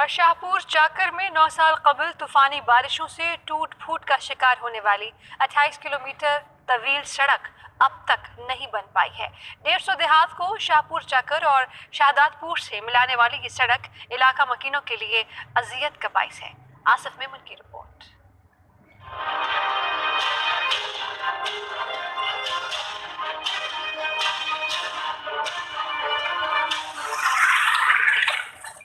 اور شاہپور چاکر میں 9 سال قبل طوفانی بارشوں سے ٹوٹ پھوٹ کا شکار ہونے والی 28 کلومیٹر طویل سڑک اب تک نہیں بن پائی ہے۔ 150 دیہات کو شاہپور چاکر اور شہادات پور سے ملانے والی یہ سڑک علاقہ مکینوں کے لیے اذیت کا باعث ہے۔ آصف میمن کی رپورٹ۔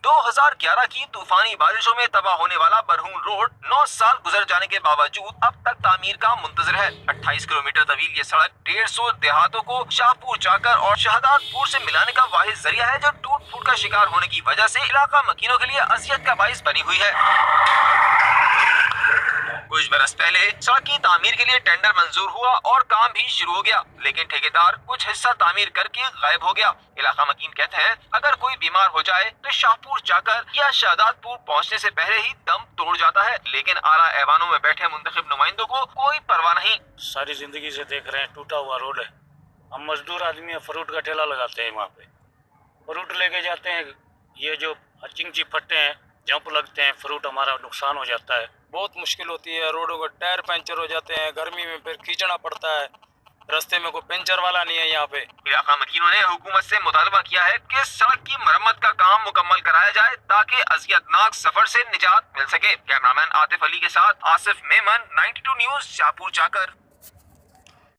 دو 2011 کی طوفانی بارشوں میں تباہ ہونے والا برہون روڈ 9 سال گزر جانے کے باوجود اب تک تعمیر کا منتظر ہے۔ 28 کلومیٹر طویل یہ سڑک 150 دیہاتوں کو شاہپور چاکر اور شہادات پور سے ملانے کا واحد ذریعہ ہے، جو ٹوٹ پھوٹ کا شکار ہونے کی وجہ سے علاقہ مکینوں کے لیے اذیت کا باعث بنی ہوئی ہے۔ کچھ برس پہلے سڑک کی تعمیر کے لیے ٹینڈر منظور ہوا اور کام بھی شروع ہو گیا، لیکن ٹھیکیدار کچھ حصہ تعمیر کر کے غائب ہو گیا۔ علاقہ مکین کہتے ہیں اگر کوئی بیمار ہو جائے تو شاہپور چاکر یا شہادات پور پہنچنے سے پہلے ہی دم توڑ جاتا ہے، لیکن اعلیٰ ایوانوں میں بیٹھے منتخب نمائندوں کو کوئی پرواہ نہیں۔ ساری زندگی سے دیکھ رہے ہیں ٹوٹا ہوا روڈ ہے۔ ہم مزدور آدمی ہیں، فروٹ کا ٹھیلا لگاتے ہیں، وہاں پہ فروٹ لے کے جاتے ہیں، یہ جو چنگچی پھٹے ہیں، جمپ لگتے ہیں، فروٹ ہمارا نقصان ہو جاتا ہے۔ بہت مشکل ہوتی ہے، روڈوں کے ٹائر پنچر ہو جاتے ہیں، گرمی میں پھر کھینچنا پڑتا ہے، رستے میں کوئی پنچر والا نہیں ہے یہاں پہ۔ علاقہ مکینوں نے حکومت سے مطالبہ کیا ہے کہ سڑک کی مرمت کا کام مکمل کرایا جائے تاکہ اذیتناک سفر سے نجات مل سکے۔ کیمرامین عاطف علی کے ساتھ آصف میمن، 92 نیوز، شاہپور چاکر۔